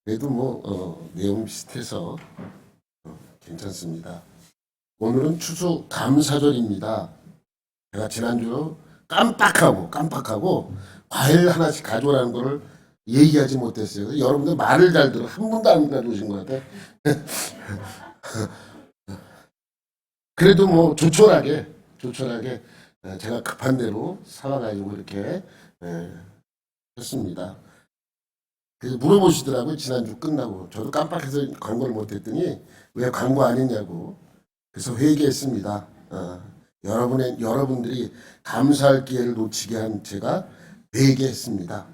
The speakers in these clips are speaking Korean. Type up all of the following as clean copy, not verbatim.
그래도 내용 비슷해서 괜찮습니다. 오늘은 추수감사절입니다. 제가 지난주 깜빡하고 과일 하나씩 가져오라는 거를 얘기하지 못했어요. 여러분들 말을 잘 들어. 한 번도 안 가져오신 것 같아. 그래도 조촐하게 제가 급한 대로 사와가지고 이렇게 했습니다. 그래서 물어보시더라고요. 지난주 끝나고. 저도 깜빡해서 광고를 못했더니 왜 광고 안 했냐고. 그래서 회개했습니다. 여러분들이 감사할 기회를 놓치게 한 제가 회개했습니다.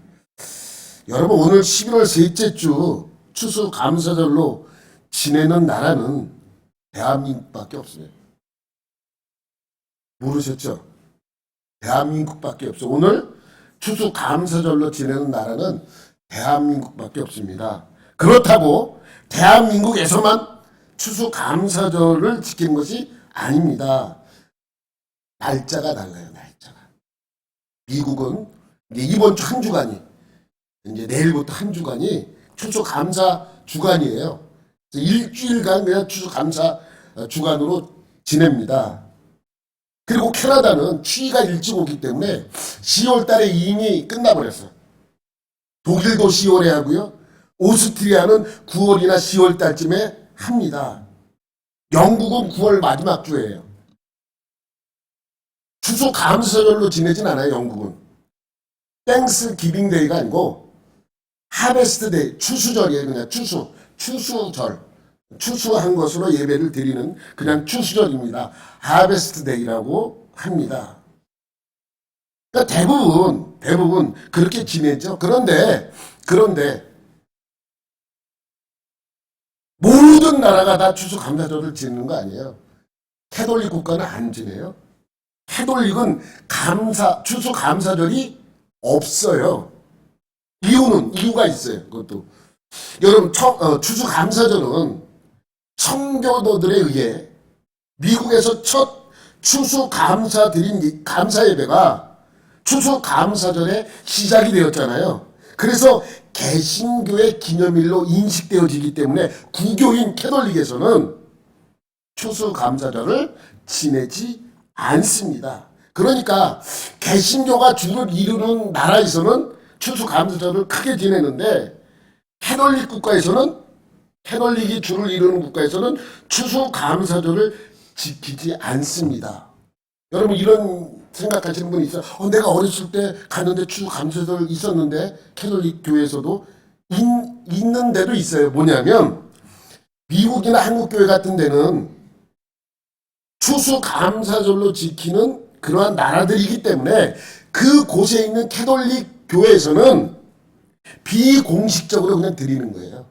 여러분, 오늘 11월 셋째 주 추수감사절로 지내는 나라는 대한민국밖에 없어요. 모르셨죠? 대한민국밖에 없어요. 오늘 추수감사절로 지내는 나라는 대한민국밖에 없습니다. 그렇다고 대한민국에서만 추수감사절을 지키는 것이 아닙니다. 날짜가 달라요. 날짜가. 미국은 이번 주 한 주간이 이제 내일부터 한 주간이 추수감사 주간이에요. 일주일간 그냥 추수감사 주간으로 지냅니다. 그리고 캐나다는 추위가 일찍 오기 때문에 10월 달에 이미 끝나버렸어. 독일도 10월에 하고요. 오스트리아는 9월이나 10월 달쯤에 합니다. 영국은 9월 마지막 주예요. 추수감사절로 지내진 않아요. 영국은. 땡스 기빙 데이가 아니고 하베스트 데이, 추수절이에요. 그냥 추수절. 추수한 것으로 예배를 드리는 그냥 추수절입니다. 하베스트 데이라고 합니다. 그러니까 대부분 그렇게 지내죠. 그런데 모든 나라가 다 추수감사절을 지내는 거 아니에요. 캐톨릭 국가는 안 지내요. 캐톨릭은 추수감사절이 없어요. 이유가 있어요. 그것도. 여러분, 추수감사절은 청교도들에 의해 미국에서 첫 추수감사 드린 감사 예배가 추수감사절에 시작이 되었잖아요. 그래서 개신교의 기념일로 인식되어지기 때문에 구교인 캐톨릭에서는 추수감사절을 지내지 않습니다. 그러니까 개신교가 주를 이루는 나라에서는 추수감사절을 크게 지내는데 캐톨릭이 주를 이루는 국가에서는 추수감사절을 지키지 않습니다. 여러분 이런 생각하시는 분이 있어요. 내가 어렸을 때 갔는데 추수감사절 있었는데 캐톨릭 교회에서도 있는 데도 있어요. 뭐냐면 미국이나 한국 교회 같은 데는 추수감사절로 지키는 그러한 나라들이기 때문에 그 곳에 있는 캐톨릭 교회에서는 비공식적으로 그냥 드리는 거예요.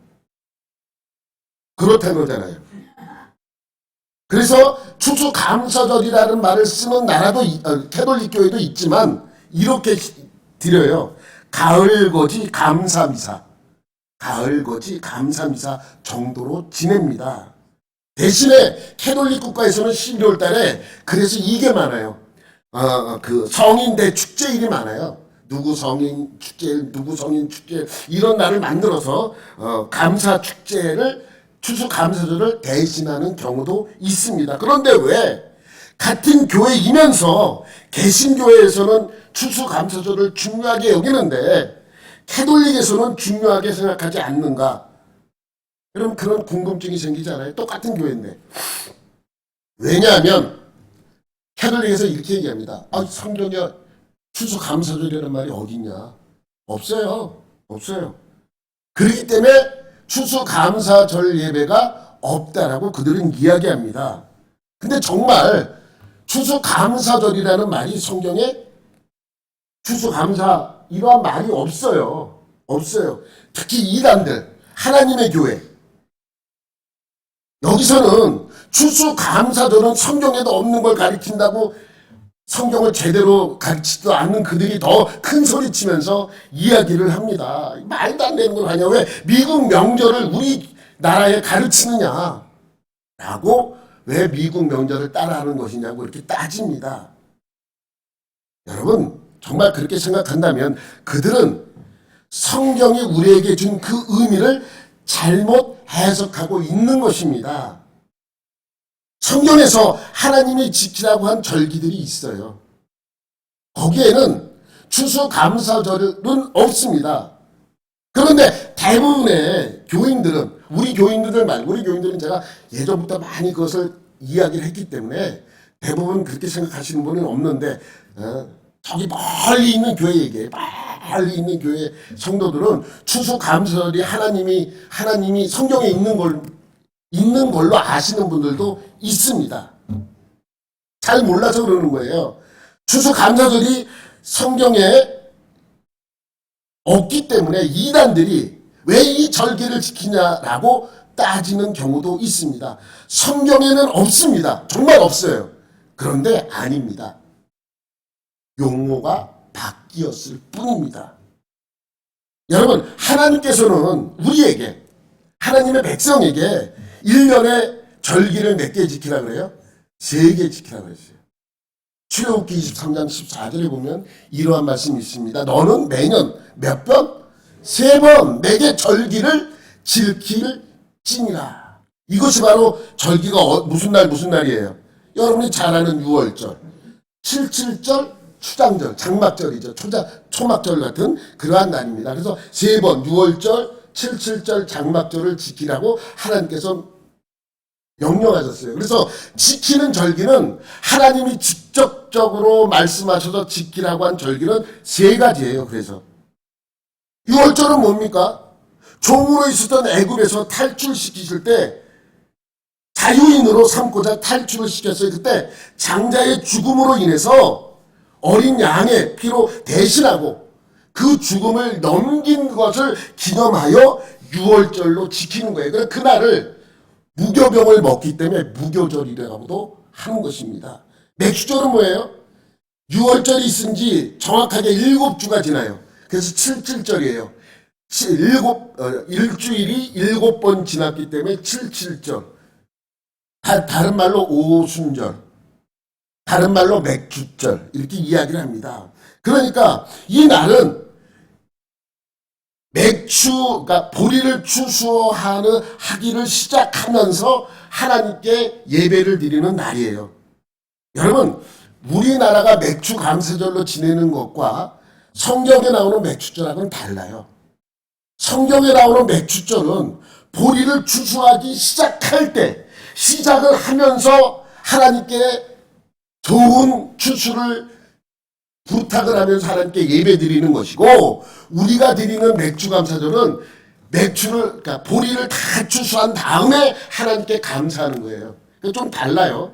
그렇다는 거잖아요. 그래서 추수감사절이라는 말을 쓰는 나라도 캐톨릭 교회도 있지만 이렇게 드려요. 가을거지 감사미사 정도로 지냅니다. 대신에 캐톨릭 국가에서는 11월 달에 그래서 이게 많아요. 그 성인대 축제일이 많아요. 누구 성인 축제 이런 날을 만들어서 감사 축제를 추수감사절을 대신하는 경우도 있습니다. 그런데 왜 같은 교회이면서 개신교회에서는 추수감사절을 중요하게 여기는데 캐톨릭에서는 중요하게 생각하지 않는가? 그럼 그런 궁금증이 생기잖아요. 똑같은 교회인데. 왜냐하면 캐톨릭에서 이렇게 얘기합니다. 성경에 추수감사절이라는 말이 어디냐? 없어요. 그렇기 때문에 추수감사절 예배가 없다라고 그들은 이야기합니다. 근데 정말 추수감사절이라는 말이 성경에 추수감사 이러한 말이 없어요. 특히 이단들, 하나님의 교회. 여기서는 추수감사절은 성경에도 없는 걸 가리킨다고 성경을 제대로 가르치지도 않는 그들이 더 큰 소리 치면서 이야기를 합니다. 말도 안 되는 걸 하냐. 왜 미국 명절을 우리 나라에 가르치느냐. 라고 왜 미국 명절을 따라하는 것이냐고 이렇게 따집니다. 여러분 정말 그렇게 생각한다면 그들은 성경이 우리에게 준 그 의미를 잘못 해석하고 있는 것입니다. 성경에서 하나님이 지키라고 한 절기들이 있어요. 거기에는 추수감사절은 없습니다. 그런데 대부분의 교인들은, 우리 교인들은 제가 예전부터 많이 그것을 이야기를 했기 때문에 대부분 그렇게 생각하시는 분은 없는데, 저기 멀리 있는 교회 성도들은 추수감사절이 하나님이 성경에 있는 걸로 아시는 분들도 있습니다. 잘 몰라서 그러는 거예요. 추수감사절이 성경에 없기 때문에 이단들이 왜 이 절기를 지키냐라고 따지는 경우도 있습니다. 성경에는 없습니다. 정말 없어요. 그런데 아닙니다. 용어가 바뀌었을 뿐입니다. 여러분, 하나님께서는 우리에게, 하나님의 백성에게 1년에 절기를 몇 개 지키라 그래요? 3개 지키라 그랬어요. 출애굽기 23장 14절에 보면 이러한 말씀이 있습니다. 너는 매년 몇 번? 3번 내게 절기를 지킬지니라. 이것이 바로 절기가 무슨 날이에요? 여러분이 잘 아는 6월절, 77절, 추장절, 장막절이죠. 초막절 같은 그러한 날입니다. 그래서 3번 6월절, 77절, 장막절을 지키라고 하나님께서 명령하셨어요. 그래서 지키는 절기는 하나님이 직접적으로 말씀하셔서 지키라고 한 절기는 3가지예요. 그래서 6월절은 뭡니까? 종으로 있었던 애굽에서 탈출시키실 때 자유인으로 삼고자 탈출을 시켰어요. 그때 장자의 죽음으로 인해서 어린 양의 피로 대신하고 그 죽음을 넘긴 것을 기념하여 6월절로 지키는 거예요. 그래서 그날을 무교병을 먹기 때문에 무교절이라고도 하는 것입니다. 맥주절은 뭐예요? 6월절이 있은 지 정확하게 7주가 지나요. 그래서 77절이에요. 일주일이 7번 지났기 때문에 77절. 다른 말로 오순절, 다른 말로 맥주절 이렇게 이야기를 합니다. 그러니까 이 날은 그러니까 보리를 추수하기를 시작하면서 하나님께 예배를 드리는 날이에요. 여러분, 우리나라가 맥주 감사절로 지내는 것과 성경에 나오는 맥주절하고는 달라요. 성경에 나오는 맥주절은 보리를 추수하기 시작할 때 시작을 하면서 하나님께 좋은 추수를 부탁을 하면서 하나님께 예배 드리는 것이고, 우리가 드리는 맥주감사절은 그러니까 보리를 다 추수한 다음에 하나님께 감사하는 거예요. 좀 달라요.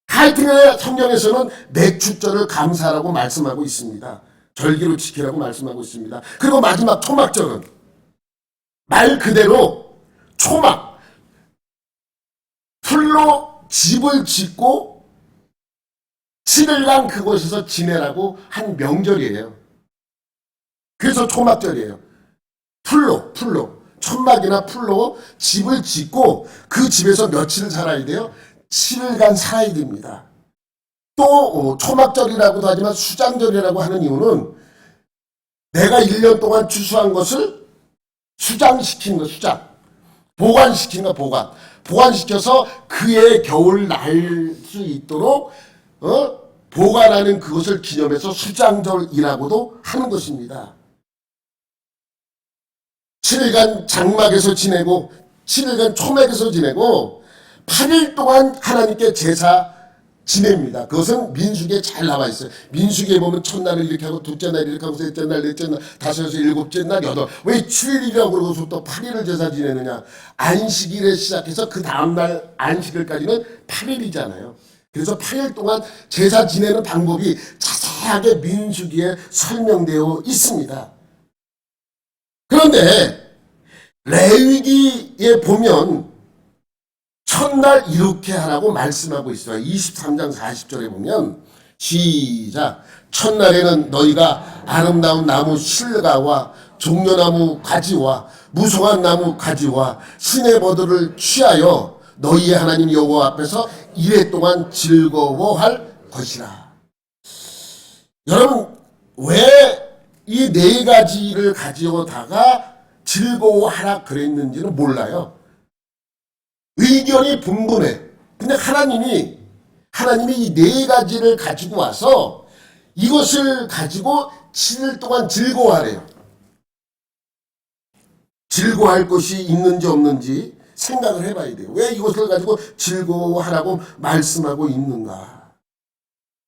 하여튼 성경에서는 맥주절을 감사라고 말씀하고 있습니다. 절기로 지키라고 말씀하고 있습니다. 그리고 마지막 초막절은 말 그대로 초막, 풀로 집을 짓고 7일간 그곳에서 지내라고 한 명절이에요. 그래서 초막절이에요. 풀로 천막이나 풀로 집을 짓고 그 집에서 며칠 살아야 돼요? 7일간 살아야 됩니다. 또 초막절이라고도 하지만 수장절이라고 하는 이유는 내가 1년 동안 추수한 것을 수장시키는 거, 보관시키는 거, 보관시켜서 그의 겨울 날 수 있도록 보관하는 그것을 기념해서 수장절이라고도 하는 것입니다. 7일간 장막에서 지내고 7일간 초막에서 지내고 8일 동안 하나님께 제사 지냅니다. 그것은 민수기에 잘 나와 있어요. 민수기에 보면 첫날을 이렇게 하고 둘째 날 이렇게 하고 셋째 날, 넷째 날, 다섯째, 일곱째 날, 여덟. 왜 7일이라고 그러고서 또 8일을 제사 지내느냐. 안식일에 시작해서 그 다음날 안식일까지는 8일이잖아요. 그래서 8일 동안 제사 지내는 방법이 자세하게 민수기에 설명되어 있습니다. 그런데 레위기에 보면 첫날 이렇게 하라고 말씀하고 있어요. 23장 40절에 보면 시작. 첫날에는 너희가 아름다운 나무 실가와 종려나무 가지와 무성한 나무 가지와 시내버들을 취하여 너희의 하나님 여호와 앞에서 이래 동안 즐거워할 것이라. 여러분, 왜 이 네 가지를 가지고다가 즐거워하라 그랬는지는 몰라요. 의견이 분분해. 근데 하나님이 이 네 가지를 가지고 와서 이것을 가지고 7일 동안 즐거워하래요. 즐거워할 것이 있는지 없는지 생각을 해봐야 돼요. 왜 이것을 가지고 즐거워하라고 말씀하고 있는가?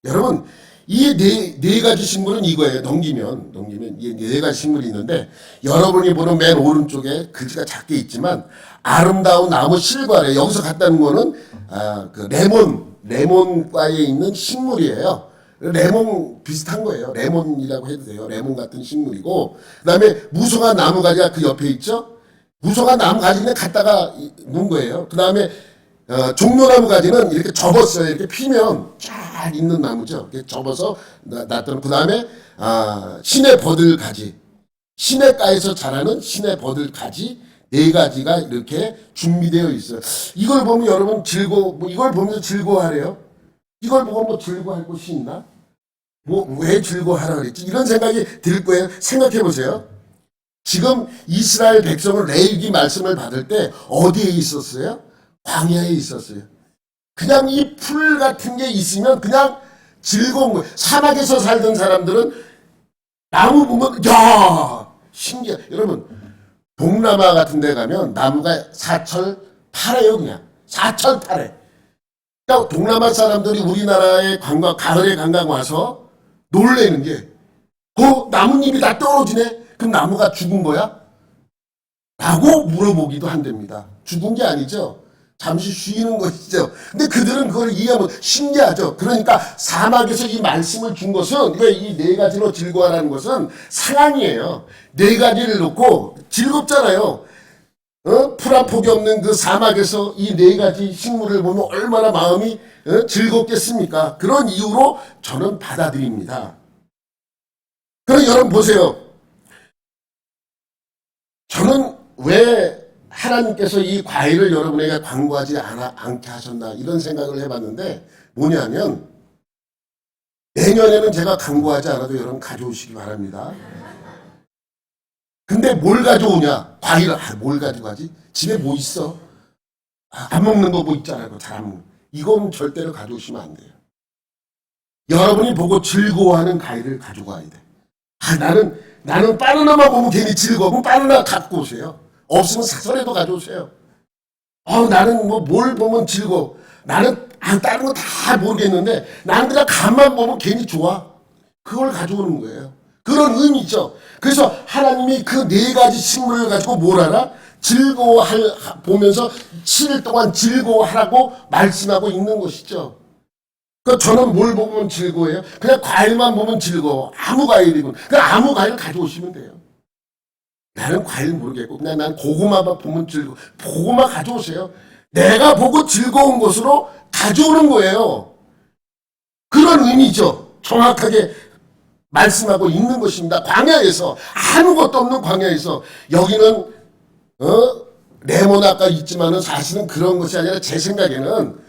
여러분, 이 네 가지 식물은 이거예요. 넘기면 이 네 가지 식물이 있는데 여러분이 보는 맨 오른쪽에 글씨가 작게 있지만 아름다운 나무 실과래. 여기서 갖다는 거는 그 레몬과에 있는 식물이에요. 레몬 비슷한 거예요. 레몬이라고 해도 돼요. 레몬 같은 식물이고 그다음에 무성한 나무 가지가 그 옆에 있죠. 무성한 나무 가지는 갖다가 놓은 거예요. 그다음에 종려나무 가지는 이렇게 접었어요. 이렇게 피면 쫙 있는 나무죠. 이렇게 접어서 놨던. 그 다음에 시내 버들 가지, 시내가에서 자라는 시내 버들 가지 네 가지가 이렇게 준비되어 있어요. 이걸 보면 여러분 이걸 보면서 즐거워하래요. 이걸 보고 뭐 즐거워할 곳이 있나? 왜 즐거워하라 그랬지? 이런 생각이 들 거예요. 생각해 보세요. 지금 이스라엘 백성은 레위기 말씀을 받을 때 어디에 있었어요? 광야에 있었어요. 그냥 이 풀 같은 게 있으면 그냥 즐거운 거예요. 사막에서 살던 사람들은 나무 보면 야 신기해. 여러분 동남아 같은 데 가면 나무가 사철파래요. 그냥 사철파래. 그러니까 동남아 사람들이 우리나라에 가을에 관광 와서 놀래는 게 나뭇잎이 다 떨어지네. 그럼 나무가 죽은 거야? 라고 물어보기도 한답니다. 죽은 게 아니죠. 잠시 쉬는 것이죠. 근데 그들은 그걸 이해하면 신기하죠. 그러니까 사막에서 이 말씀을 준 것은 왜 이 네 가지로 즐거워하라는 것은 상황이에요. 네 가지를 놓고 즐겁잖아요. 풀 한 폭이 없는 그 사막에서 이 네 가지 식물을 보면 얼마나 마음이 즐겁겠습니까? 그런 이유로 저는 받아들입니다. 그럼 여러분 보세요. 저는 왜 하나님께서 이 과일을 여러분에게 광고하지 않게 하셨나 이런 생각을 해봤는데 뭐냐면 내년에는 제가 광고하지 않아도 여러분 가져오시기 바랍니다. 근데 뭘 가져오냐? 과일을 뭘 가져가지? 집에 뭐 있어? 안 먹는 거 뭐 있잖아요. 잘 안 먹는. 이건 절대로 가져오시면 안 돼요. 여러분이 보고 즐거워하는 과일을 가지고 와야 돼. 나는 바나나만 보면 괜히 즐거우면 바나나 갖고 오세요. 없으면 사설에도 가져오세요. 나는 뭘 보면 즐거워. 나는 다른 거 다 모르겠는데 나는 그냥 간만 보면 괜히 좋아. 그걸 가져오는 거예요. 그런 의미죠. 그래서 하나님이 그 네 가지 식물을 가지고 뭘 하라? 보면서 7일 동안 즐거워하라고 말씀하고 있는 것이죠. 저는 뭘 보면 즐거워해요? 그냥 과일만 보면 즐거워. 아무 과일이군. 아무 과일 가져오시면 돼요. 나는 과일 모르겠고 그냥 난 고구마만 보면 즐거워. 고구마 가져오세요. 내가 보고 즐거운 것으로 가져오는 거예요. 그런 의미죠. 정확하게 말씀하고 있는 것입니다. 광야에서 아무것도 없는 광야에서 여기는 레몬 아까 있지만은 사실은 그런 것이 아니라 제 생각에는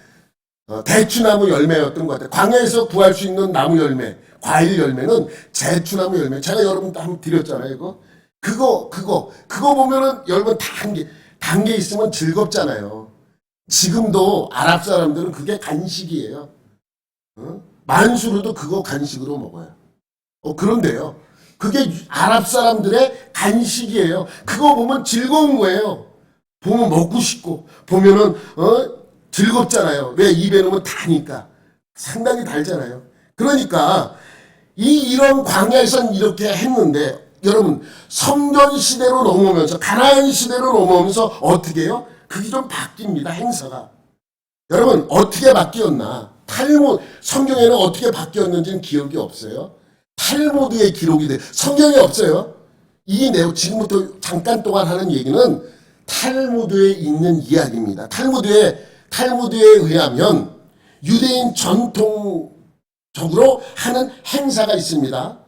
대추나무 열매였던 것 같아요. 광야에서 구할 수 있는 나무 열매, 과일 열매는 대추나무 열매. 제가 여러분도 한번 드렸잖아요. 그거 보면은 여러분 단계 있으면 즐겁잖아요. 지금도 아랍 사람들은 그게 간식이에요. 만수르도 그거 간식으로 먹어요. 그런데요. 그게 아랍 사람들의 간식이에요. 그거 보면 즐거운 거예요. 보면 먹고 싶고, 보면은, 즐겁잖아요. 왜? 입에 넣으면 다니까. 상당히 달잖아요. 그러니까, 이런 광야에선 이렇게 했는데, 여러분, 성전 시대로 넘어오면서, 가나안 시대로 넘어오면서 어떻게 해요? 그게 좀 바뀝니다, 행사가. 여러분, 어떻게 바뀌었나? 성경에는 어떻게 바뀌었는지는 기억이 없어요. 탈무드의 기록이 돼. 성경에 없어요. 이 내용, 지금부터 잠깐 동안 하는 얘기는 탈무드에 있는 이야기입니다. 탈무드에 의하면 유대인 전통적으로 하는 행사가 있습니다.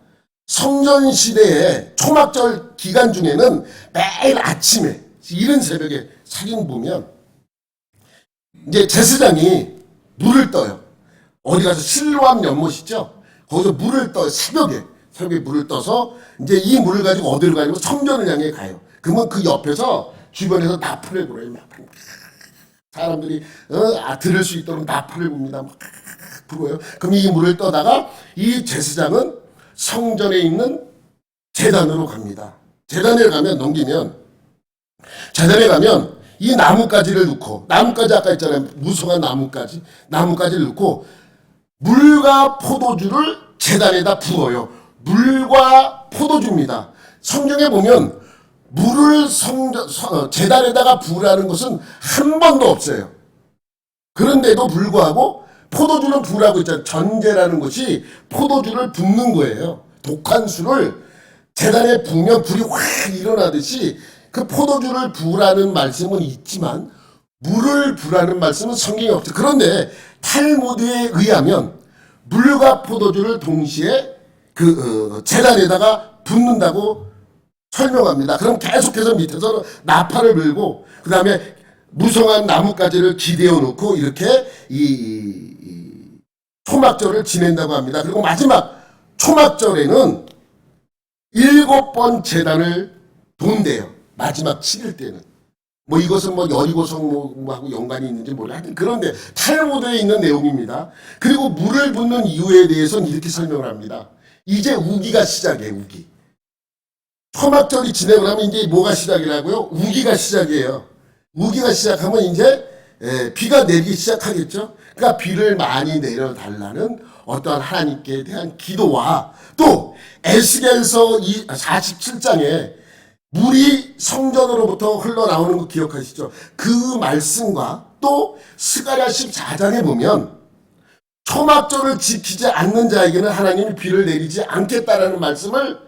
성전 시대의 초막절 기간 중에는 매일 아침에 이른 새벽에 사진 보면 이제 제사장이 물을 떠요. 어디 가서 실로암 연못이죠. 거기서 물을 떠요. 새벽에 새벽에 물을 떠서 이제 이 물을 가지고 어디로 가냐면 성전을 향해 가요. 그러면 그 옆에서 주변에서 나팔을 불어요. 사람들이 들을 수 있도록 나팔을 붑니다. 막 불어요. 그럼 이 물을 떠다가 이 제사장은 성전에 있는 제단으로 갑니다. 제단에 가면 넘기면 제단에 가면 이 나뭇가지를 넣고 나뭇가지 아까 있잖아요. 무성한 나뭇가지를 넣고 물과 포도주를 제단에다 부어요. 물과 포도주입니다. 성경에 보면 물을 제단에다가 부으라는 것은 한 번도 없어요. 그런데도 불구하고 포도주는 부으라고 있잖아요. 전제라는 것이 포도주를 붓는 거예요. 독한 술을 제단에 부으면 불이 확 일어나듯이 그 포도주를 부으라는 말씀은 있지만 물을 부으라는 말씀은 성경에 없죠. 그런데 탈무드에 의하면 물과 포도주를 동시에 제단에다가 붓는다고 설명합니다. 그럼 계속해서 밑에서 나팔을 불고 그 다음에 무성한 나뭇가지를 기대어 놓고 이렇게 이 초막절을 지낸다고 합니다. 그리고 마지막 초막절에는 7번 제단을 돈대요. 마지막 7일 때는. 뭐 이것은 뭐 여리고 성하고 연관이 있는지 몰라. 하여튼 그런데 탈무드에 있는 내용입니다. 그리고 물을 붓는 이유에 대해서는 이렇게 설명을 합니다. 이제 우기가 시작이에요. 우기. 초막절이 지내고 나면 이제 뭐가 시작이라고요? 우기가 시작이에요. 우기가 시작하면 이제 비가 내리기 시작하겠죠. 그러니까 비를 많이 내려달라는 어떠한 하나님께 대한 기도와 또 에스겔서 47장에 물이 성전으로부터 흘러나오는 거 기억하시죠? 그 말씀과 또 스가랴 14장에 보면 초막절을 지키지 않는 자에게는 하나님이 비를 내리지 않겠다라는 말씀을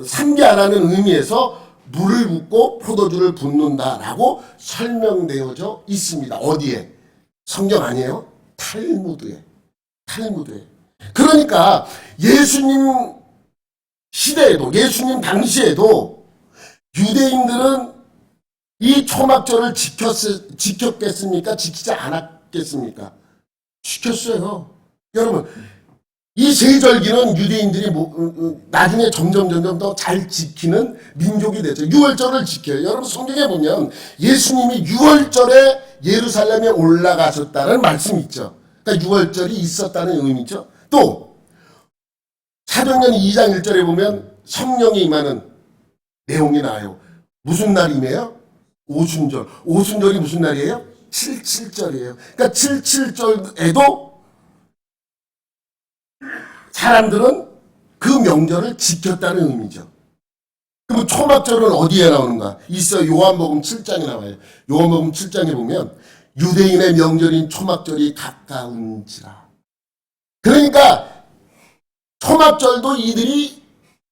상기하라는 의미에서 물을 붓고 포도주를 붓는다라고 설명되어져 있습니다. 어디에? 성경 아니에요? 탈무드에. 그러니까 예수님 시대에도 예수님 당시에도 유대인들은 이 초막절을 지켰겠습니까? 지키지 않았겠습니까? 지켰어요. 여러분 이 세 절기는 유대인들이 나중에 점점 더 잘 지키는 민족이 됐죠. 유월절을 지켜요. 여러분 성경에 보면 예수님이 유월절에 예루살렘에 올라가셨다는 말씀이 있죠. 그러니까 유월절이 있었다는 의미죠. 또 사도행전 2장 1절에 보면 성령이 임하는 내용이 나와요. 무슨 날이에요? 오순절. 오순절이 무슨 날이에요? 77절이에요. 그러니까 77절에도 사람들은 그 명절을 지켰다는 의미죠. 그럼 초막절은 어디에 나오는가? 있어요. 요한복음 7장에 나와요. 요한복음 7장에 보면 유대인의 명절인 초막절이 가까운지라. 그러니까 초막절도 이들이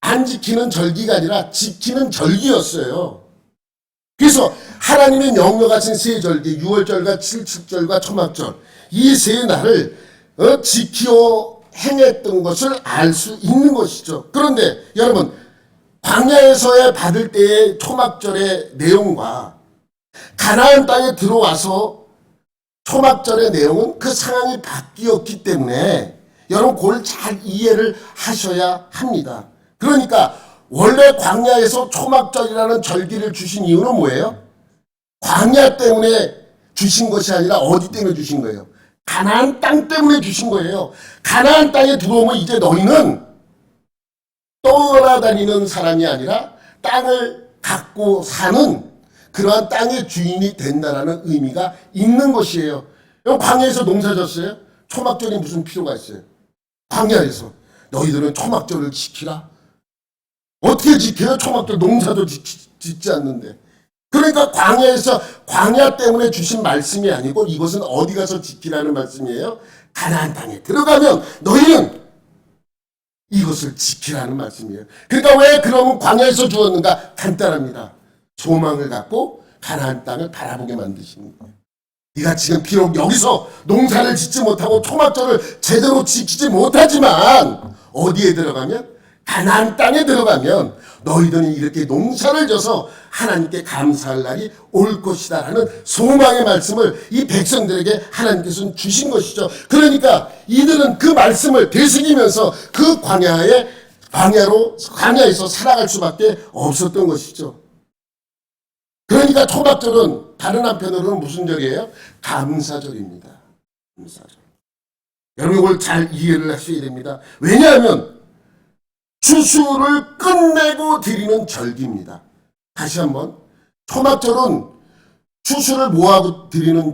안 지키는 절기가 아니라 지키는 절기였어요. 그래서 하나님의 명령하신 세 절기, 6월절과 77절과 초막절, 이 세 날을 지키어 행했던 것을 알 수 있는 것이죠. 그런데 여러분 광야에서의 받을 때의 초막절의 내용과 가나안 땅에 들어와서 초막절의 내용은 그 상황이 바뀌었기 때문에 여러분 그걸 잘 이해를 하셔야 합니다. 그러니까 원래 광야에서 초막절이라는 절기를 주신 이유는 뭐예요? 광야 때문에 주신 것이 아니라 어디 때문에 주신 거예요? 가나안 땅 때문에 주신 거예요. 가나안 땅에 들어오면 이제 너희는 떠나다니는 사람이 아니라 땅을 갖고 사는 그러한 땅의 주인이 된다는 의미가 있는 것이에요. 광야에서 농사졌어요? 초막절이 무슨 필요가 있어요? 광야에서 너희들은 초막절을 지키라. 어떻게 지켜요? 초막절 농사도 짓지 않는데. 그러니까 광야에서 광야 때문에 주신 말씀이 아니고 이것은 어디 가서 지키라는 말씀이에요. 가나안 땅에 들어가면 너희는 이것을 지키라는 말씀이에요. 그러니까 왜 그러면 광야에서 주었는가? 간단합니다. 소망을 갖고 가나안 땅을 바라보게 만드시는 거예요. 네가 지금 비록 여기서 농사를 짓지 못하고 초막절을 제대로 지키지 못하지만 어디에 들어가면 가나안 땅에 들어가면 너희들은 이렇게 농사를 져서 하나님께 감사할 날이 올 것이다라는 소망의 말씀을 이 백성들에게 하나님께서는 주신 것이죠. 그러니까 이들은 그 말씀을 되새기면서 그 광야에서 살아갈 수밖에 없었던 것이죠. 그러니까 초막절은 다른 한편으로는 무슨 절이에요? 감사절입니다. 감사절. 여러분 이걸 잘 이해를 하셔야 됩니다. 왜냐하면 추수를 끝내고 드리는 절기입니다. 다시 한번 초막절은 추수를 뭐하고 드리는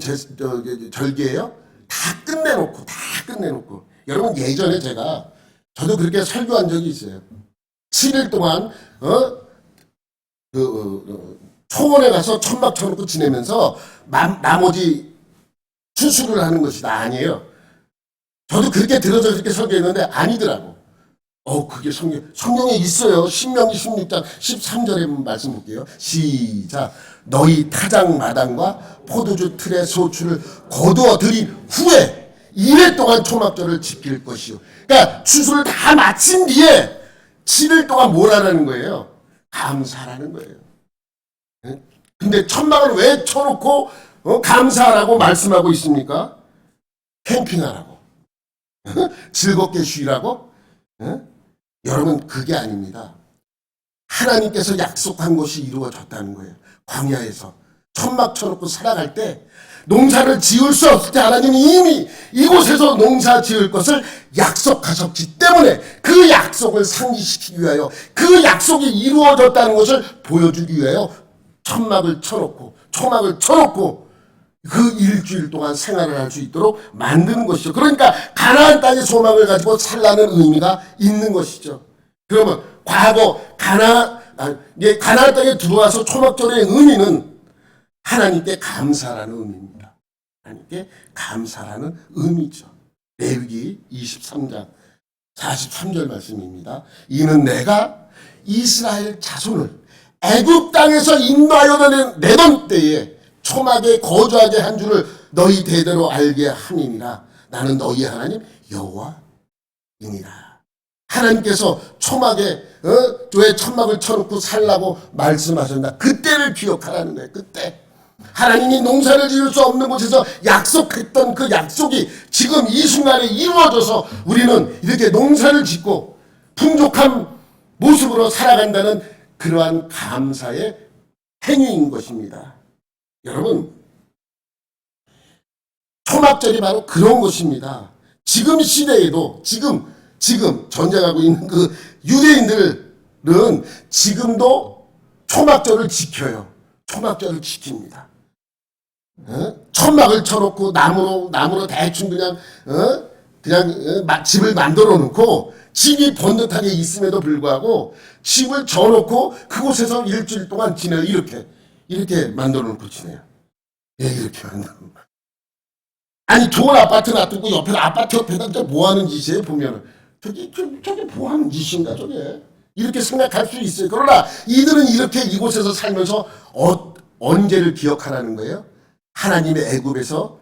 절기예요? 다 끝내놓고 여러분 예전에 저도 그렇게 설교한 적이 있어요. 7일 동안 초원에 가서 천막 쳐놓고 지내면서 나머지 추수를 하는 것이다. 아니에요. 저도 그렇게 들어서 그렇게 설교했는데 아니더라고. 그게 성경에 있어요. 신명기 16장 13절에 말씀 볼게요. 시작. 너희 타작마당과 포도주 틀의 소출을 거두어 들인 후에 2일 동안 초막절을 지킬 것이요. 그러니까 추수를 다 마친 뒤에 7일 동안 뭘 하라는 거예요? 감사하라는 거예요. 근데 천막을 왜 쳐놓고 감사하라고 말씀하고 있습니까? 캠핑하라고. 즐겁게 쉬라고? 여러분 그게 아닙니다. 하나님께서 약속한 것이 이루어졌다는 거예요. 광야에서 천막 쳐놓고 살아갈 때 농사를 지을 수 없을 때 하나님이 이미 이곳에서 농사 지을 것을 약속하셨기 때문에 그 약속을 상기시키기 위하여 그 약속이 이루어졌다는 것을 보여주기 위하여 천막을 쳐놓고 초막을 쳐놓고 그 일주일 동안 생활을 할 수 있도록 만드는 것이죠. 그러니까 가나안 땅의 소망을 가지고 살라는 의미가 있는 것이죠. 그러면 과거 가나안 땅에 들어와서 초막절의 의미는 하나님께 감사라는 의미입니다. 하나님께 감사라는 의미죠. 레위기 23장 43절 말씀입니다. 이는 내가 이스라엘 자손을 애굽 땅에서 인도하여 내던 때에 초막에 거주하게 한 줄을 너희 대대로 알게 함이니라. 나는 너희 하나님 여호와이니라. 하나님께서 초막에 왜 천막을 쳐놓고 살라고 말씀하셨나? 그때를 기억하라는 거예요. 그때 하나님이 농사를 지을 수 없는 곳에서 약속했던 그 약속이 지금 이 순간에 이루어져서 우리는 이렇게 농사를 짓고 풍족한 모습으로 살아간다는 그러한 감사의 행위인 것입니다. 여러분, 초막절이 바로 그런 것입니다. 지금 시대에도 지금 전쟁하고 있는 그 유대인들은 지금도 초막절을 지켜요. 초막절을 지킵니다. 천막을 쳐놓고 나무로 대충 그냥 집을 만들어 놓고 집이 번듯하게 있음에도 불구하고 집을 져놓고 그곳에서 일주일 동안 지내요. 이렇게 만들어 놓고 지내요. 이렇게 만들어 놓고. 아니 좋은 아파트 놔두고 아파트 옆에다 뭐 하는 짓이에요? 보면은 저게 뭐 하는 짓인가 저게? 이렇게 생각할 수 있어요. 그러나 이들은 이렇게 이곳에서 살면서 언제를 기억하라는 거예요? 하나님의 애굽에서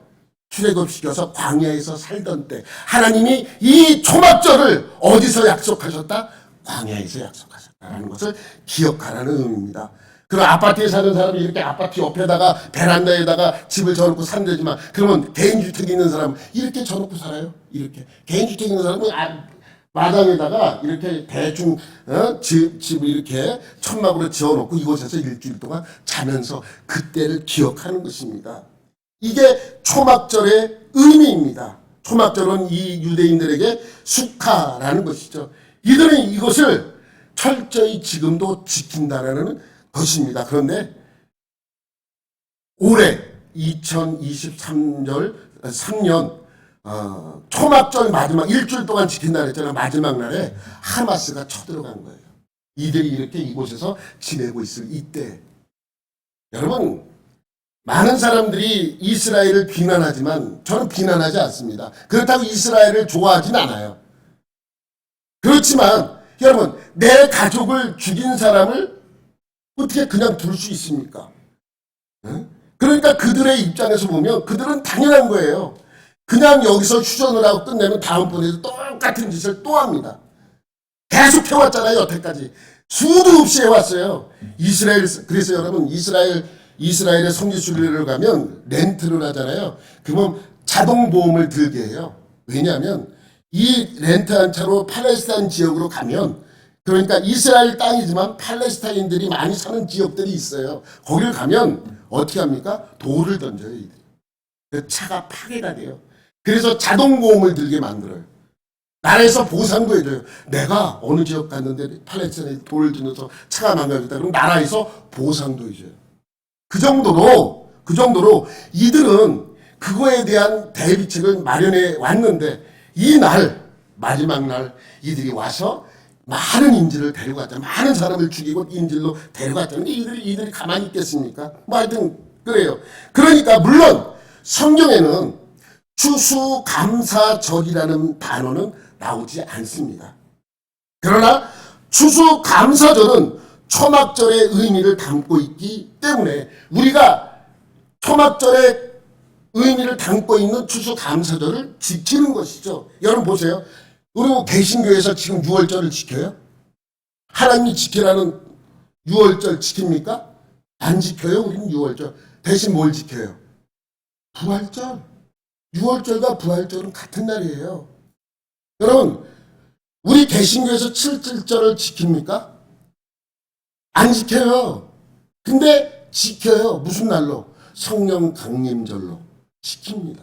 출애굽시켜서 광야에서 살던 때 하나님이 이 초막절을 어디서 약속하셨다? 광야에서 약속하셨다는 것을 기억하라는 의미입니다. 그럼 아파트에 사는 사람이 이렇게 아파트 옆에다가 베란다에다가 집을 져놓고 산다지만 그러면 개인주택 있는 사람은 이렇게 져놓고 살아요? 이렇게 개인주택 있는 사람은 마당에다가 이렇게 대충 집을 이렇게 천막으로 지어놓고 이곳에서 일주일 동안 자면서 그때를 기억하는 것입니다. 이게 초막절의 의미입니다. 초막절은 이 유대인들에게 수카라는 것이죠. 이들은 이것을 철저히 지금도 지킨다라는 것입니다. 그런데 올해 2023년 초막절 마지막 일주일 동안 지킨다 그랬잖아요. 마지막 날에 하마스가 쳐들어간 거예요. 이들이 이렇게 이곳에서 지내고 있을 이때 여러분 많은 사람들이 이스라엘을 비난하지만 저는 비난하지 않습니다. 그렇다고 이스라엘을 좋아하진 않아요. 그렇지만 여러분 내 가족을 죽인 사람을 어떻게 그냥 둘 수 있습니까? 그러니까 그들의 입장에서 보면 그들은 당연한 거예요. 그냥 여기서 휴전을 하고 끝내면 다음번에도 똑같은 짓을 또 합니다. 계속 해왔잖아요. 여태까지 수도 없이 해왔어요. 이스라엘. 그래서 여러분 이스라엘의 성지 순례를 가면 렌트를 하잖아요. 그러면 자동 보험을 들게 해요. 왜냐하면 이 렌트한 차로 팔레스타인 지역으로 가면, 그러니까 이스라엘 땅이지만 팔레스타인들이 많이 사는 지역들이 있어요. 거기를 가면 어떻게 합니까? 돌을 던져요. 이들이. 그 차가 파괴가 돼요. 그래서 자동 보험을 들게 만들어요. 나라에서 보상도 해줘요. 내가 어느 지역 갔는데 팔레스타인에 돌을 던져서 차가 망가졌다. 그럼 나라에서 보상도 해줘요. 그 정도로 이들은 그거에 대한 대비책을 마련해 왔는데, 이 날, 마지막 날 이들이 와서 많은 인질을 데려갔잖아요. 많은 사람을 죽이고 인질로 데려갔잖아요. 이들이 가만히 있겠습니까? 뭐 하여튼 그래요. 그러니까 물론 성경에는 추수감사절이라는 단어는 나오지 않습니다. 그러나 추수감사절은 초막절의 의미를 담고 있기 때문에 우리가 초막절의 의미를 담고 있는 추수감사절을 지키는 것이죠. 여러분 보세요. 우리 개신교에서 지금 6월절을 지켜요? 하나님이 지키라는 6월절 지킵니까? 안 지켜요. 우리는 6월절. 대신 뭘 지켜요? 부활절. 6월절과 부활절은 같은 날이에요. 여러분, 우리 개신교에서 7.7절을 지킵니까? 안 지켜요. 근데 지켜요. 무슨 날로? 성령 강림절로 지킵니다.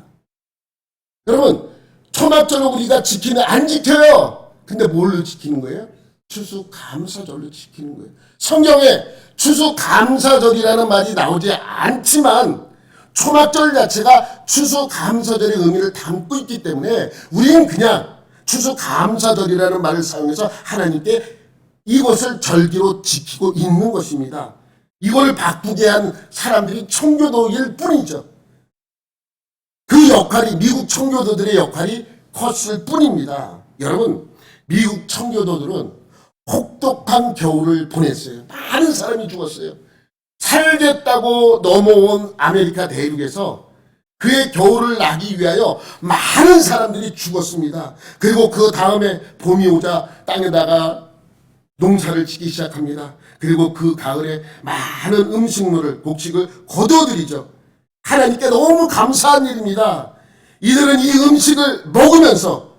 여러분, 초막절로 우리가 지키는, 안 지켜요. 근데 뭘로 지키는 거예요? 추수감사절로 지키는 거예요. 성경에 추수감사절이라는 말이 나오지 않지만 초막절 자체가 추수감사절의 의미를 담고 있기 때문에 우리는 그냥 추수감사절이라는 말을 사용해서 하나님께 이것을 절기로 지키고 있는 것입니다. 이걸 바꾸게 한 사람들이 청교도일 뿐이죠. 그 역할이, 미국 청교도들의 역할이 컸을 뿐입니다. 여러분, 미국 청교도들은 혹독한 겨울을 보냈어요. 많은 사람이 죽었어요. 살겠다고 넘어온 아메리카 대륙에서 그의 겨울을 나기 위하여 많은 사람들이 죽었습니다. 그리고 그 다음에 봄이 오자 땅에다가 농사를 짓기 시작합니다. 그리고 그 가을에 많은 음식물을, 곡식을 거두어들이죠. 하나님께 너무 감사한 일입니다. 이들은 이 음식을 먹으면서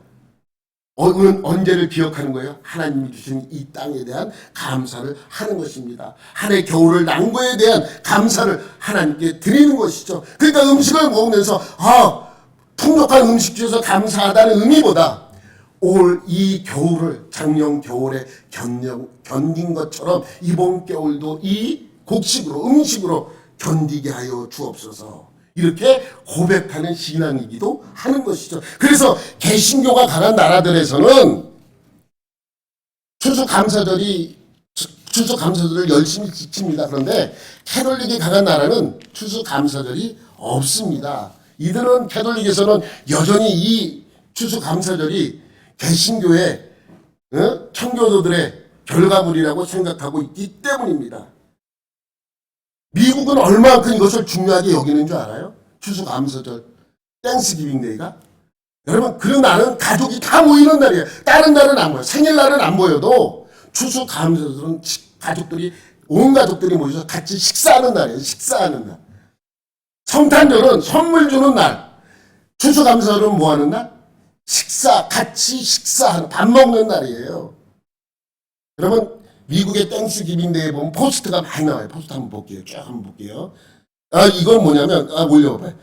언제를 기억하는 거예요? 하나님이 주신 이 땅에 대한 감사를 하는 것입니다. 한 해 겨울을 난 거에 대한 감사를 하나님께 드리는 것이죠. 그러니까 음식을 먹으면서 풍족한 음식 주셔서 감사하다는 의미보다 올 이 겨울을 작년 겨울에 견딘 것처럼 이번 겨울도 이 곡식으로, 음식으로 견디게 하여 주옵소서. 이렇게 고백하는 신앙이기도 하는 것이죠. 그래서 개신교가 강한 나라들에서는 추수감사절을 열심히 지킵니다. 그런데 캐톨릭이 강한 나라는 추수감사절이 없습니다. 이들은, 캐톨릭에서는 여전히 이 추수감사절이 개신교의 청교도들의 결과물이라고 생각하고 있기 때문입니다. 미국은 얼마만큼 이것을 중요하게 여기는 줄 알아요? 추수감사절, 땡스기빙데이가. 여러분, 그 날은 가족이 다 모이는 날이에요. 다른 날은 안 보여요. 생일날은 안 보여도 추수감사절은 가족들이, 온 가족들이 모여서 같이 식사하는 날이에요. 식사하는 날. 성탄절은 선물 주는 날. 추수감사절은 뭐 하는 날? 같이 식사하는, 밥 먹는 날이에요. 여러분, 미국의 땡스기빙데이에 보면 포스트가 많이 나와요. 포스트 한번 볼게요. 쭉 한번 볼게요. 이건 뭐냐면, 올려봐봐요.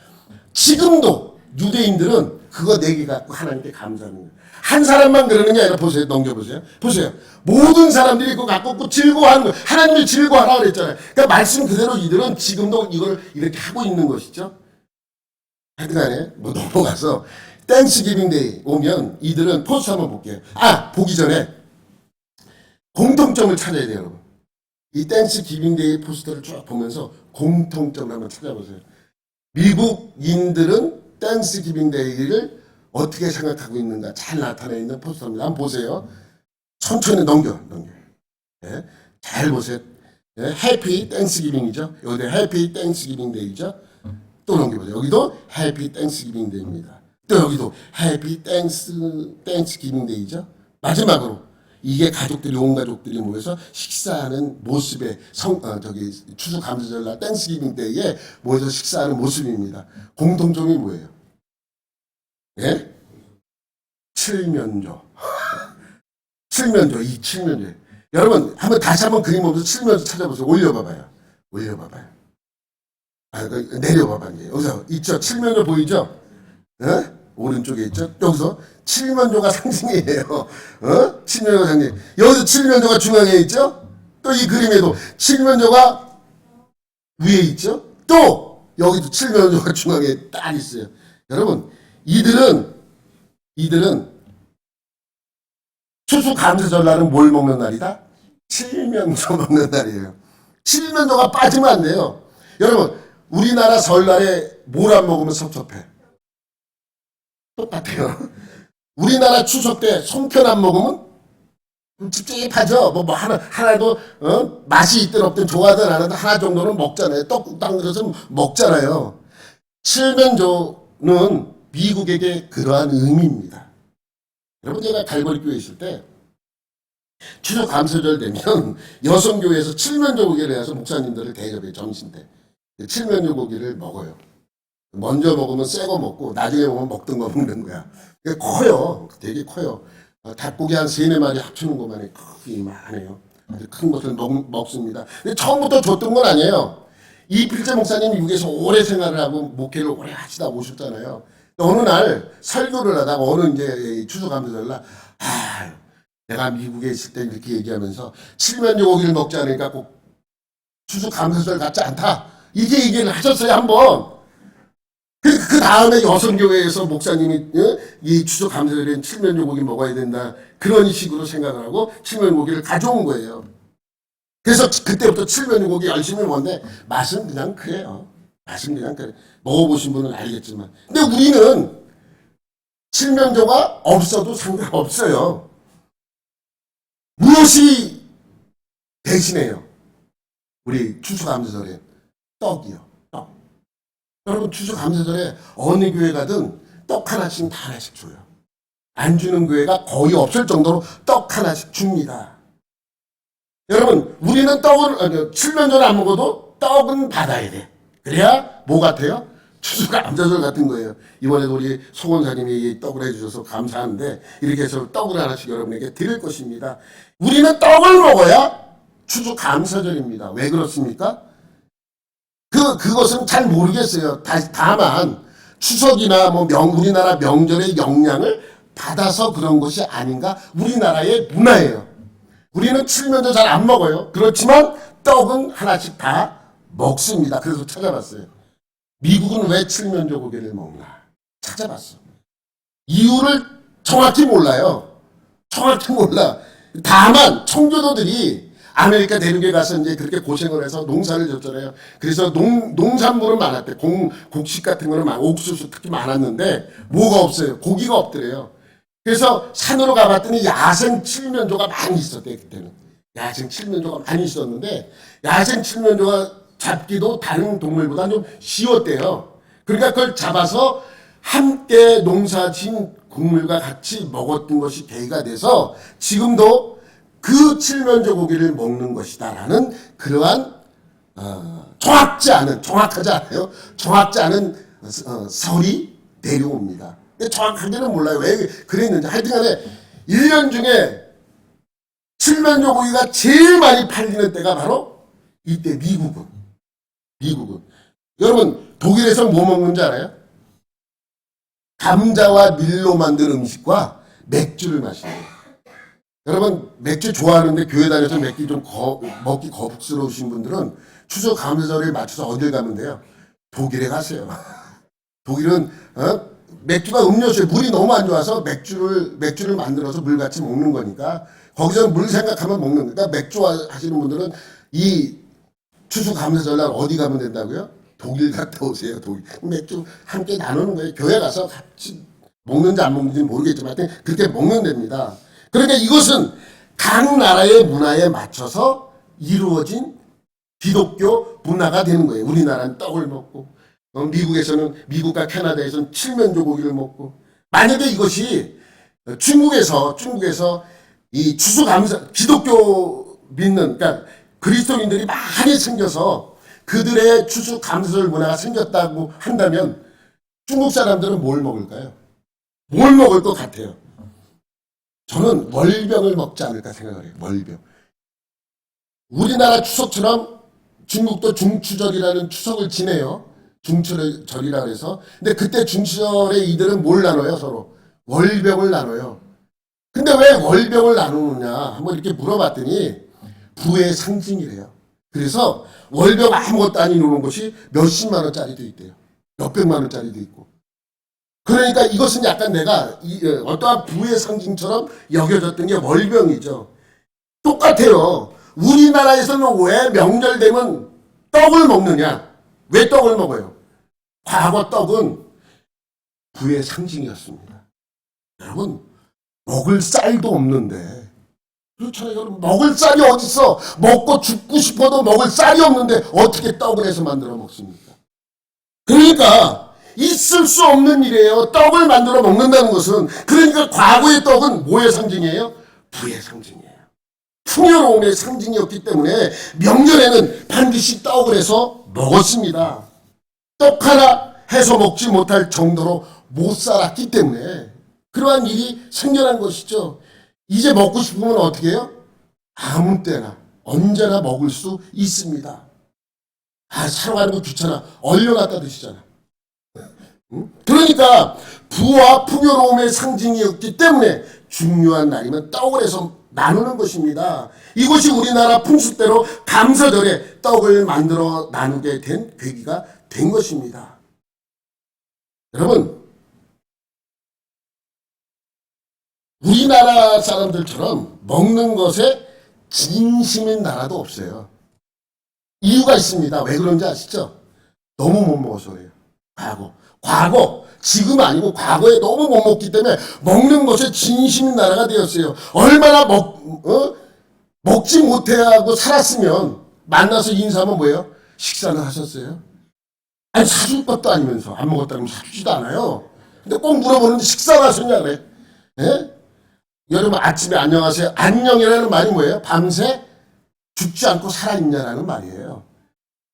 지금도 유대인들은 그거 4개 갖고 하나님께 감사하는 거예요. 한 사람만 그러는 게 아니라, 보세요. 넘겨보세요. 보세요. 모든 사람들이 그거 갖고 즐거워하는 거예요. 하나님이 즐거워하라고 그랬잖아요. 그러니까 말씀 그대로 이들은 지금도 이걸 이렇게 하고 있는 것이죠. 하여튼 간에, 넘어가서, 땡스기빙데이 오면 이들은 포스트 한번 볼게요. 보기 전에, 공통점을 찾아야 돼요, 여러분. 이 땡스기빙데이 포스터를 쭉 보면서 공통점을 한번 찾아보세요. 미국인들은 땡스기빙데이를 어떻게 생각하고 있는가 잘 나타나 있는 포스터입니다. 한번 보세요. 천천히 넘겨. 네, 잘 보세요. 네, 해피 땡스기빙이죠. 여기도 해피 땡스기빙데이죠. 또 넘겨보세요. 여기도 해피 땡스기빙데이입니다. 또 여기도 해피 땡스기빙데이죠. 마지막으로 이게 가족들이 온 가족들이 모여서 식사하는 모습의 추수감사절날 땡스기빙 때에 모여서 식사하는 모습입니다. 공통점이 뭐예요? 예? 칠면조. 칠면조, 이 칠면조. 여러분 다시 한번 그림 보면서 칠면조 찾아보세요. 올려봐봐요. 내려봐봐. 이제 여기서 있죠? 칠면조 보이죠? 예? 오른쪽에 있죠? 여기서 칠면조가 상징이에요. 칠면조가 상징. 여기서 칠면조가 중앙에 있죠? 또 이 그림에도 칠면조가 위에 있죠? 또 여기도 칠면조가 중앙에 딱 있어요. 여러분 이들은 추수감사절날은 뭘 먹는 날이다? 칠면조 먹는 날이에요. 칠면조가 빠지면 안 돼요. 여러분 우리나라 설날에 뭘 안 먹으면 섭섭해? 똑같아요. 우리나라 추석 때 송편 안 먹으면 찝찝하죠. 하나도 맛이 있든 없든 좋아하든 안 하든 하나 정도는 먹잖아요. 떡국 담그려서 먹잖아요. 칠면조는 미국에게 그러한 의미입니다. 여러분 제가 갈보리교회 있을 때 추수감사절 되면 여성교회에서 칠면조 고기를 해서 목사님들을 대접해 점심 때 칠면조 고기를 먹어요. 먼저 먹으면 새 거 먹고 나중에 먹으면 먹던 거 먹는 거야. 커요. 되게 커요. 닭고기 한 3-4마리 합치는 것만이 크기만해요. 아주 큰 것을 먹습니다. 근데 처음부터 줬던 건 아니에요. 이 필재 목사님 미국에서 오래 생활을 하고 목회를 오래 하시다 오셨잖아요. 어느 날 설교를 하다가 어느 이제 추수감사절날 내가 미국에 있을 때 이렇게 얘기하면서 칠면조 고기를 먹지 않으니까 꼭 추수감사절 같지 않다. 이게 얘기를 하셨어요 한번. 그 다음에 여성교회에서 목사님이 이 추수감사절엔 칠면조 고기 먹어야 된다. 그런 식으로 생각을 하고 칠면조 고기를 가져온 거예요. 그래서 그때부터 칠면조 고기 열심히 먹는데 맛은 그냥 그래요. 맛은 그냥 그래. 먹어보신 분은 알겠지만. 근데 우리는 칠면조가 없어도 상관없어요. 무엇이 대신해요? 우리 추수감사절에 떡이요. 떡. 여러분 추수감사절에 어느 교회 가든 떡 하나씩 다 하나씩 줘요. 안 주는 교회가 거의 없을 정도로 떡 하나씩 줍니다. 여러분 우리는 칠면조를 안 먹어도 떡은 받아야 돼. 그래야 뭐 같아요? 추수감사절 같은 거예요. 이번에도 우리 소원사님이 떡을 해주셔서 감사한데 이렇게 해서 떡을 하나씩 여러분에게 드릴 것입니다. 우리는 떡을 먹어야 추수감사절입니다. 왜 그렇습니까? 그것은 잘 모르겠어요. 다만 추석이나 우리나라 명절의 영향을 받아서 그런 것이 아닌가? 우리나라의 문화예요. 우리는 칠면조 잘 안 먹어요. 그렇지만 떡은 하나씩 다 먹습니다. 그래서 찾아봤어요. 미국은 왜 칠면조 고기를 먹나? 찾아봤어. 이유를 정확히 몰라요. 정확히 몰라. 다만 청교도들이 아메리카 대륙에 가서 이제 그렇게 고생을 해서 농사를 졌잖아요. 그래서 농산물은 많았대. 곡식 같은 거는 옥수수 특히 많았는데 뭐가 없어요. 고기가 없더래요. 그래서 산으로 가봤더니 야생 칠면조가 많이 있었대 그때는. 야생 칠면조가 많이 있었는데 야생 칠면조가 잡기도 다른 동물보다 좀 쉬웠대요. 그러니까 그걸 잡아서 함께 농사진 국물과 같이 먹었던 것이 계기가 돼서 지금도 그 칠면조 고기를 먹는 것이다라는 그러한 정확하지 않은 설이 내려옵니다. 근데 정확하게는 몰라요. 왜 그랬는지. 하여튼간에 1년 중에 칠면조 고기가 제일 많이 팔리는 때가 바로 이때 미국은. 여러분 독일에서 뭐 먹는지 알아요? 감자와 밀로 만든 음식과 맥주를 마시는. 여러분 맥주 좋아하는데 교회 다녀서 맥주 좀 먹기 거북스러우신 분들은 추수감사절에 맞춰서 어딜 가면 돼요? 독일에 가세요. 독일은 맥주가 음료수에 물이 너무 안 좋아서 맥주를 만들어서 물같이 먹는 거니까 거기서 물 생각하면 먹는 거니까 맥주 하시는 분들은 이 추수감사절날 어디 가면 된다고요? 독일 갔다 오세요. 독일. 맥주 함께 나누는 거예요. 교회 가서 같이 먹는지 안 먹는지 모르겠지만 하여튼 그렇게 먹는 됩니다. 그러니까 이것은 각 나라의 문화에 맞춰서 이루어진 기독교 문화가 되는 거예요. 우리나라는 떡을 먹고 미국과 캐나다에서는 칠면조 고기를 먹고 만약에 이것이 중국에서 이 추수감사 기독교 믿는 그러니까 그리스도인들이 많이 생겨서 그들의 추수감사절 문화가 생겼다고 한다면 중국 사람들은 뭘 먹을까요? 뭘 먹을 것 같아요? 저는 월병을 먹지 않을까 생각을 해요. 월병. 우리나라 추석처럼 중국도 중추절이라는 추석을 지내요. 중추절이라 그래서. 근데 그때 중추절에 이들은 뭘 나눠요? 서로. 월병을 나눠요. 근데 왜 월병을 나누느냐 한번 이렇게 물어봤더니 부의 상징이래요. 그래서 월병 아무것도 아닌 노는 것이 몇십만 원짜리도 있대요. 몇백만 원짜리도 있고. 그러니까 이것은 약간 내가 어떠한 부의 상징처럼 여겨졌던 게 월병이죠. 똑같아요. 우리나라에서는 왜 명절 되면 떡을 먹느냐? 왜 떡을 먹어요? 과거 떡은 부의 상징이었습니다. 여러분 먹을 쌀도 없는데 그렇잖아요. 여러분 먹을 쌀이 어딨어? 먹고 죽고 싶어도 먹을 쌀이 없는데 어떻게 떡을 해서 만들어 먹습니까? 그러니까 있을 수 없는 일이에요. 떡을 만들어 먹는다는 것은. 그러니까 과거의 떡은 뭐의 상징이에요? 부의 상징이에요. 풍요로움의 상징이었기 때문에 명절에는 반드시 떡을 해서 먹었습니다. 떡 하나 해서 먹지 못할 정도로 못 살았기 때문에 그러한 일이 생겨난 것이죠. 이제 먹고 싶으면 어떻게 해요? 아무 때나 언제나 먹을 수 있습니다. 사러 가는 거 귀찮아. 얼려놨다 드시잖아. 그러니까 부와 풍요로움의 상징이었기 때문에 중요한 날이면 떡을 해서 나누는 것입니다. 이것이 우리나라 풍습대로 감사절에 떡을 만들어 나누게 된 계기가 된 것입니다. 여러분, 우리나라 사람들처럼 먹는 것에 진심인 나라도 없어요. 이유가 있습니다. 왜 그런지 아시죠? 너무 못 먹어서 그래요. 과거, 지금 아니고 과거에 너무 못 먹기 때문에 먹는 것에 진심인 나라가 되었어요. 얼마나 먹지 못하고 살았으면 만나서 인사하면 뭐예요? 식사는 하셨어요? 아니 사줄 것도 아니면서 안 먹었다면 사주지도 않아요. 근데 꼭 물어보는데 식사를 하셨냐 그래. 예? 여러분 아침에 안녕하세요. 안녕이라는 말이 뭐예요? 밤새 죽지 않고 살아있냐라는 말이에요.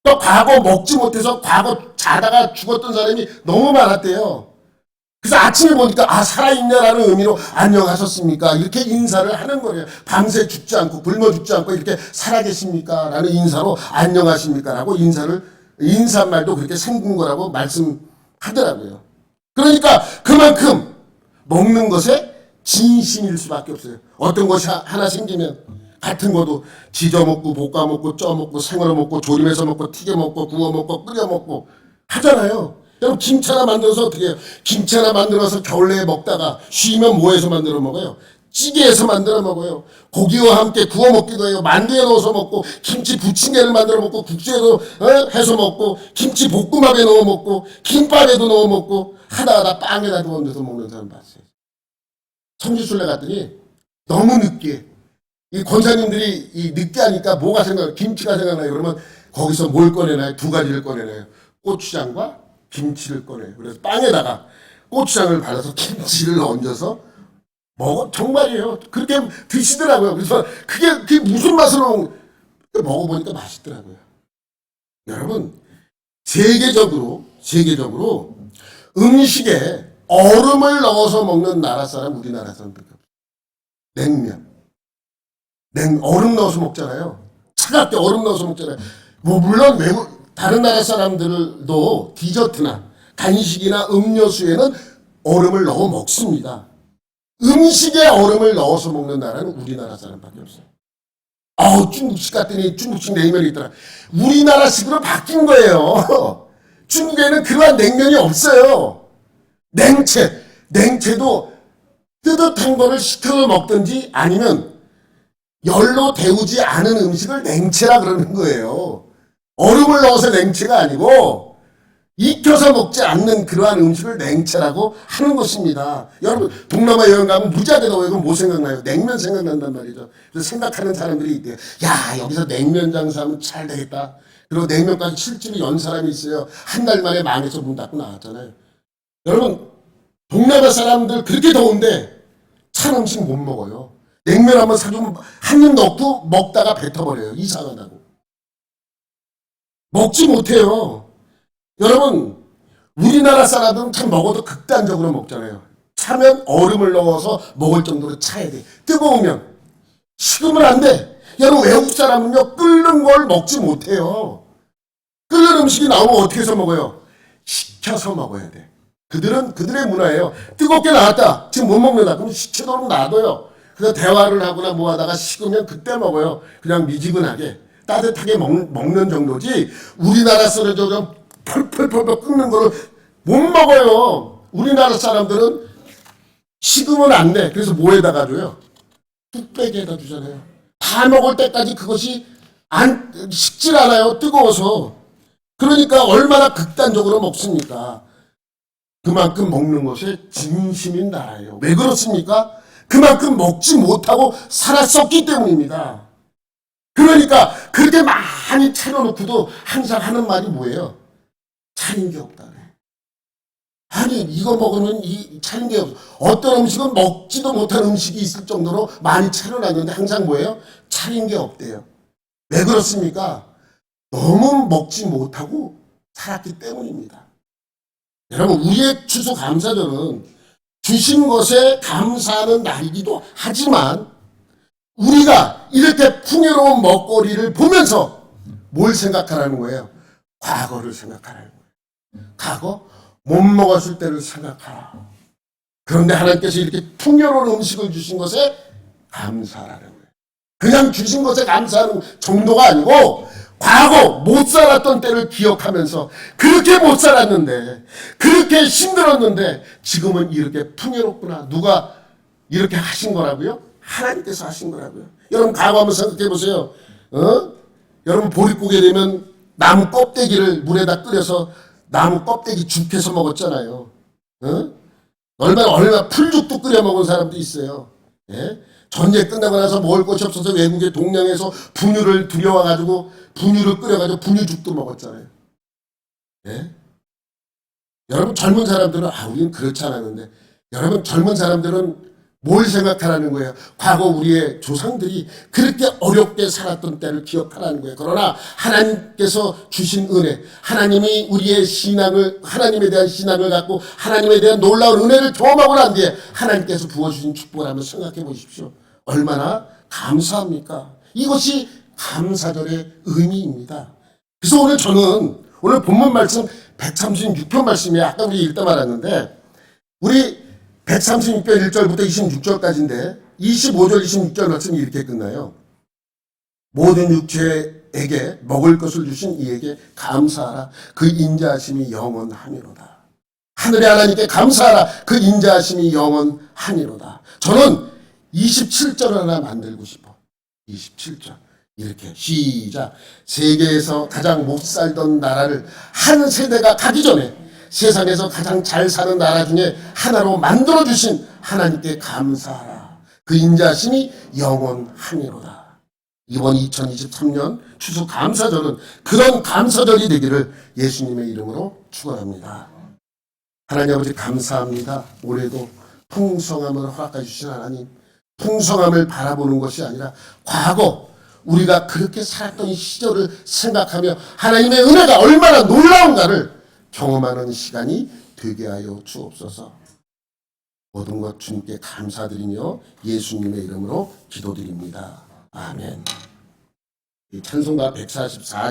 또 과거 먹지 못해서 과거 자다가 죽었던 사람이 너무 많았대요. 그래서 아침에 보니까 살아있냐라는 의미로 안녕하셨습니까? 이렇게 인사를 하는 거예요. 밤새 죽지 않고 굶어 죽지 않고 이렇게 살아계십니까? 라는 인사로 안녕하십니까? 라고 인사말도 그렇게 생긴 거라고 말씀하더라고요. 그러니까 그만큼 먹는 것에 진심일 수밖에 없어요. 어떤 것이 하나 생기면 같은 것도 지져 먹고 볶아 먹고 쪄 먹고 생으로 먹고 조림해서 먹고 튀겨 먹고 구워 먹고 끓여 먹고 하잖아요. 여러분 김치 하나 만들어서 어떻게 해요? 김치 하나 만들어서 겨울내에 먹다가 쉬면 뭐해서 만들어 먹어요? 찌개에서 만들어 먹어요. 고기와 함께 구워 먹기도 해요. 만두에 넣어서 먹고 김치 부침개를 만들어 먹고 국수에도 해서 먹고 김치 볶음밥에 넣어 먹고 김밥에도 넣어 먹고 하다 빵에다 넣어서 먹는 사람 봤어요. 성지순례 갔더니 너무 늦게 이 권사님들이 이 늦게 하니까 뭐가 생각나요? 김치가 생각나요. 그러면 거기서 뭘 꺼내나요? 두 가지를 꺼내나요. 고추장과 김치를 꺼내요. 그래서 빵에다가 고추장을 발라서 김치를 얹어서 먹어. 정말이에요. 그렇게 드시더라고요. 그래서 그게 무슨 맛으로 먹어보니까 맛있더라고요. 여러분 세계적으로 음식에 얼음을 넣어서 먹는 나라 사람 우리나라 사람밖에 없어요. 냉면. 얼음 넣어서 먹잖아요. 차갑게 얼음 넣어서 먹잖아요. 물론 다른 나라 사람들도 디저트나 간식이나 음료수에는 얼음을 넣어 먹습니다. 음식에 얼음을 넣어서 먹는 나라는 우리나라 사람밖에 없어요. 중국식 갔더니 중국식 냉면이 있더라. 우리나라식으로 바뀐 거예요. 중국에는 그러한 냉면이 없어요. 냉채도 뜨뜻한 거를 시켜서 먹든지 아니면 열로 데우지 않은 음식을 냉채라 그러는 거예요. 얼음을 넣어서 냉채가 아니고 익혀서 먹지 않는 그러한 음식을 냉채라고 하는 것입니다. 여러분 동남아 여행 가면 무지하게 더워요. 그럼 뭐 생각나요? 냉면 생각난단 말이죠. 그래서 생각하는 사람들이 있대요. 야 여기서 냉면 장사하면 잘 되겠다. 그리고 냉면까지 실제로 연 사람이 있어요. 한 달 만에 망해서 문 닫고 나왔잖아요. 여러분 동남아 사람들 그렇게 더운데 찬 음식 못 먹어요. 냉면 한번 사주면 한 입 넣고 먹다가 뱉어버려요. 이상하다고. 먹지 못해요. 여러분, 우리나라 사람들은 참 먹어도 극단적으로 먹잖아요. 차면 얼음을 넣어서 먹을 정도로 차야 돼. 뜨거우면. 식으면 안 돼. 여러분, 외국 사람은요, 끓는 걸 먹지 못해요. 끓는 음식이 나오면 어떻게 해서 먹어요? 식혀서 먹어야 돼. 그들의 문화예요. 뜨겁게 나왔다. 지금 못 먹는다. 그럼 식히도록 놔둬요. 그래서 대화를 하거나 뭐 하다가 식으면 그때 먹어요. 그냥 미지근하게. 따뜻하게 먹는 정도지. 우리나라 사람들은 펄펄펄펄 끓는 거를 못 먹어요. 우리나라 사람들은 식으면 안 돼. 그래서 뭐에다가 줘요? 뚝배기에다 주잖아요. 다 먹을 때까지 그것이 식질 않아요. 뜨거워서. 그러니까 얼마나 극단적으로 먹습니까? 그만큼 먹는 것에 진심인 나라예요. 왜 그렇습니까? 그만큼 먹지 못하고 살았었기 때문입니다. 그러니까 그렇게 많이 차려놓고도 항상 하는 말이 뭐예요? 차린 게 없다 그래. 아니 이거 먹으면 차린 게 없어. 어떤 음식은 먹지도 못한 음식이 있을 정도로 많이 차려놨는데 항상 뭐예요? 차린 게 없대요. 왜 그렇습니까? 너무 먹지 못하고 살았기 때문입니다. 여러분 우리의 추수감사절은 주신 것에 감사하는 날이기도 하지만 우리가 이렇게 풍요로운 먹거리를 보면서 뭘 생각하라는 거예요? 과거를 생각하라는 거예요. 과거 못 먹었을 때를 생각하라. 그런데 하나님께서 이렇게 풍요로운 음식을 주신 것에 감사하라는 거예요. 그냥 주신 것에 감사하는 정도가 아니고 과거 못 살았던 때를 기억하면서 그렇게 못 살았는데 그렇게 힘들었는데 지금은 이렇게 풍요롭구나. 누가 이렇게 하신 거라고요? 하나님께서 하신 거라고요. 여러분 과거 한번 생각해 보세요. 여러분 보릿고개 되면 나무 껍데기를 물에다 끓여서 나무 껍데기 죽해서 먹었잖아요. 얼마나 풀죽도 끓여 먹은 사람도 있어요. 예? 전쟁 끝나고 나서 먹을 것이 없어서 외국의 동양에서 분유를 들여와가지고 분유를 끓여가지고 분유죽도 먹었잖아요. 예? 여러분 젊은 사람들은 우리는 그렇지 않았는데 여러분 젊은 사람들은 뭘 생각하라는 거예요? 과거 우리의 조상들이 그렇게 어렵게 살았던 때를 기억하라는 거예요. 그러나 하나님께서 주신 은혜, 하나님이 우리의 신앙을, 하나님에 대한 신앙을 갖고 하나님에 대한 놀라운 은혜를 경험하고 난 뒤에 하나님께서 부어주신 축복을 한번 생각해 보십시오. 얼마나 감사합니까? 이것이 감사절의 의미입니다. 그래서 오늘 저는 오늘 본문 말씀 136편 말씀이 아까 우리 읽다 말았는데 우리 136편 1절부터 26절까지인데 25절 26절 말씀이 이렇게 끝나요. 모든 육체에게 먹을 것을 주신 이에게 감사하라. 그 인자하심이 영원하니로다. 하늘의 하나님께 감사하라. 그 인자하심이 영원하니로다. 저는 27절 하나 만들고 싶어. 27절. 이렇게 시작. 세계에서 가장 못 살던 나라를 한 세대가 가기 전에 세상에서 가장 잘 사는 나라 중에 하나로 만들어주신 하나님께 감사하라. 그 인자심이 영원하니로다. 이번 2023년 추수감사절은 그런 감사절이 되기를 예수님의 이름으로 축원합니다. 하나님 아버지 감사합니다. 올해도 풍성함을 허락해 주신 하나님, 풍성함을 바라보는 것이 아니라 과거 우리가 그렇게 살았던 시절을 생각하며 하나님의 은혜가 얼마나 놀라운가를 경험하는 시간이 되게 하여 주옵소서. 모든 것 주님께 감사드리며 예수님의 이름으로 기도드립니다. 아멘. 이 찬송가 144